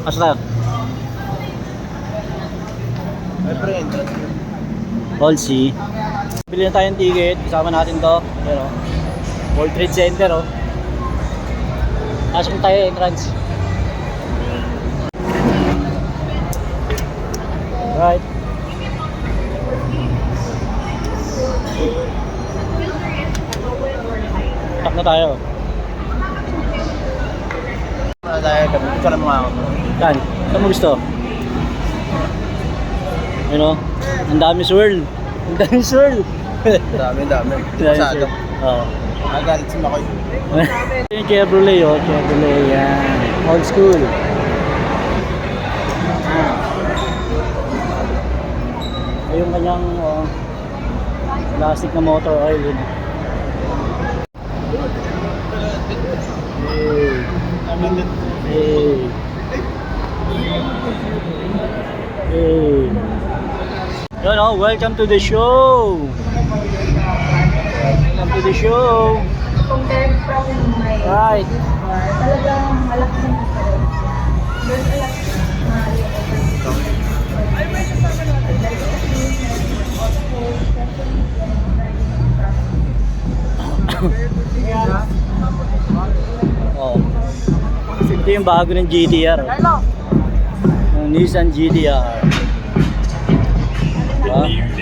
Asa tayo? Ay, friend. All C. Bili na tayong ticket. Kasama natin to. Pero, World Trade Center, oh. Asok tayo entrance. Right. Tak na tayo. Tayo, ito lang mga ako. Yan. Saan mo gusto? You know? Ang dami swirl. Ang dami swirl. Dami. Masado. Oo. Nagalit si Makoy. Yung Chevrolet, oh. Chevrolet, yan. Old school. Yung kanyang plastic na motor oil, yun. Hey. Yun, oh, welcome to the show. Welcome to the show. Right. Talagang malaki ng Oh. Ito yung bago ng GTR. Yung Nissan GTR. Diba?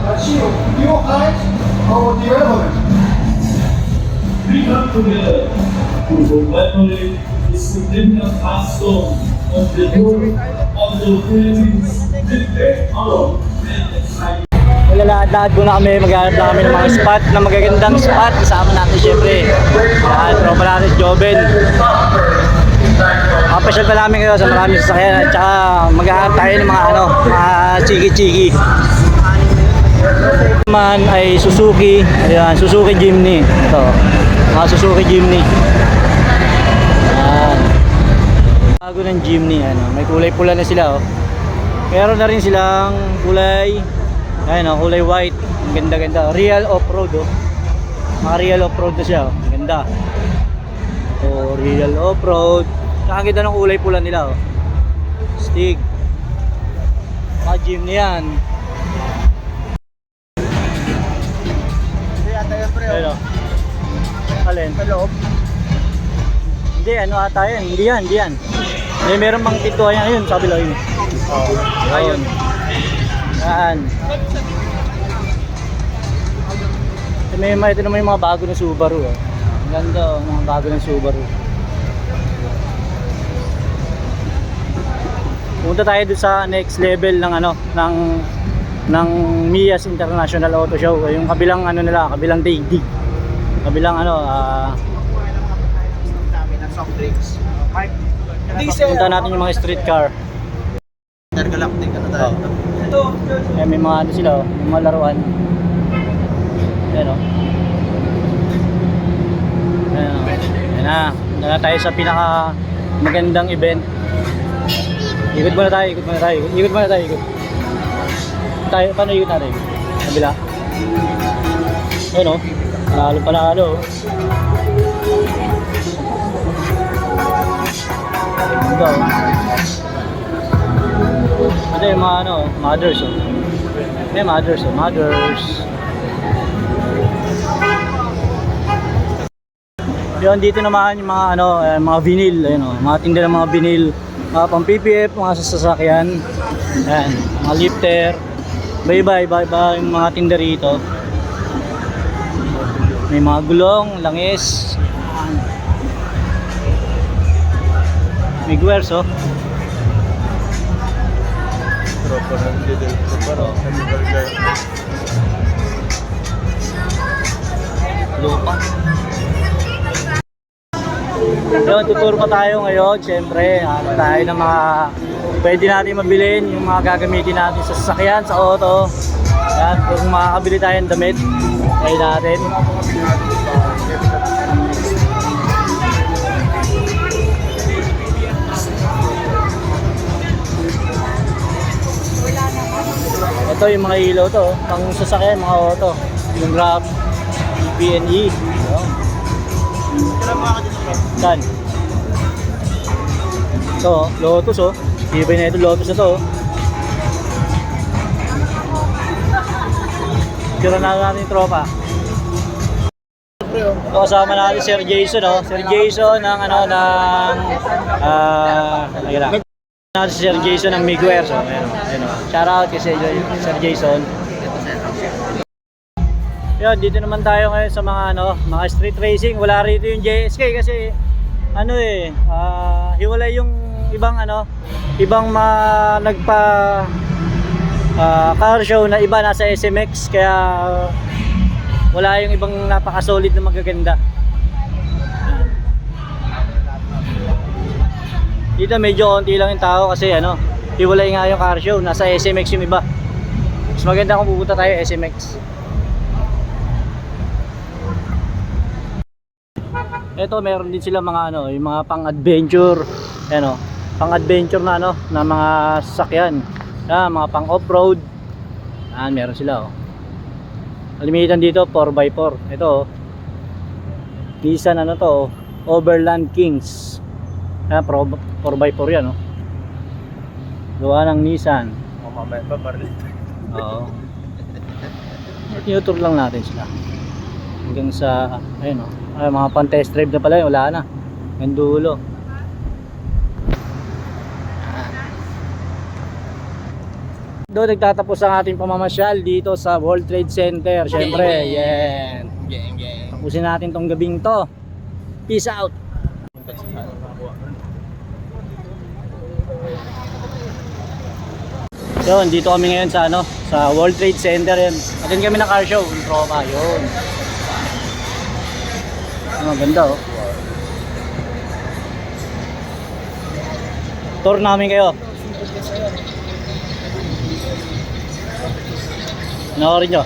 and achieve new heights of development. We come together to commemorate the significant milestone of the growth of the Philippines with honor and excitement. Lahat-lahat po na kami, maghanap na kami ng mga spot, na magagandang spot. Kasama natin syempre yan, tropa natin Joven. Papasyal pa namin kayo sa maraming sasakyan at saka maghanap tayo ng mga mga chiki-chiki. Naman ay Suzuki, ayan, Suzuki Jimny. Ito, mga Suzuki Jimny. Ayan. Bago ng Jimny, ano, may kulay pula na sila, oh. Meron na rin silang kulay, ayan, oh, kulay white. Ang ganda-ganda. Real off-road, oh. Mga real off-road na siya, oh. Ganda. Oh, real off-road. Nakaganda ng kulay pula nila, oh. Stig. Mga Jimny yan. Pero, alin? Sa loob. Hindi, ano ata yan? Hindi yan. May meron mang pintuan yan. Ayun, sabi lang yun. Oh, ayun. Saan? Ito naman yung mga bago ng Subaru. Oh. Ang ganda, oh, mga bago ng Subaru. Punta tayo doon sa next level ng ano, ng Mias International Auto Show, yung kabilang ano nila, kabilang daigdig, kabilang ano, Dami ng soft drinks. punta natin yung mga street car. Intergalactic, ano tayo? Oh. Eh, may mga ano sila, oh, may mga laruan. Ayan, oh. Ayan, oh. Ayan na, punta na tayo sa pinaka magandang event. Ikot muna tayo. Paano ikot natin? Kabila. Ayun, oh. Panalo. Ito. Ito yung mga ano, mothers, oh. May mothers, oh. Mothers. Yun, dito naman yung mga ano, mga vinyl, ayun, oh. Mga tinda ng mga vinyl. Mga pang PPF, mga sasakyan. Ayan, mga lifter. Bye-bye yung mga tinda rito. May mga gulong, langis. May guwers, oh. tropa ng Lidl ko pa rin. Kami burger. Lupa. Yun, tuturo pa tayo ngayon. Siyempre, tayo ng mga pwede natin mabilin, yung mga gagamitin natin sa sasakyan, sa auto. Yan, kung makakabili tayo ng damit, try natin. Ito yung mga ilaw to, pang sasakyan, mga auto. Yung Grab, PNE. Saan? Ito, Lotus oh. Ibay na ito, Lotus na to oh. Tira na natin yung tropa. Ito kasama natin Sir Jason oh. Sir Jason ng ano, ng natin si Sir Jason ng Miguel. So, ayun oh. Shout out kay Sir Jason. Yan, dito naman tayo ngayon sa mga ano, mga street racing. Wala rito yung JSK kasi ano hiwalay yung ibang ano, ibang nagpa car show na iba nasa SMX kaya wala yung ibang napaka-solid na magaganda. Dito medyo konti lang yung tao kasi ano, hiwalay nga yung car show, nasa SMX yung iba. Mas maganda kung pupunta tayo SMX. Ito meron din sila mga ano, yung mga pang-adventure, ano, pang-adventure na ano, na mga sasakyan. Mga pang-off-road. Meron sila oh. Kalimitan dito 4x4. Ito oh. Nissan ano to oh, Overland Kings. 4x4 yan oh. Gawa ng Nissan. Mamaya pa baril. Oo. Tinutur lang natin sila. Hanggang sa ayun oh. Ay, mga pan-test drive na pala yun, wala na. Ang dulo. Doon nagtatapos ang ating pamamasyal dito sa World Trade Center. Siyempre, yan. Tapusin natin tong gabing to. Peace out. Yun, dito kami ngayon sa ano, sa World Trade Center yan. Atin kami ng car show, yung tropa, yun. Ganda oh. Tour namin kayo. Panoorin nyo.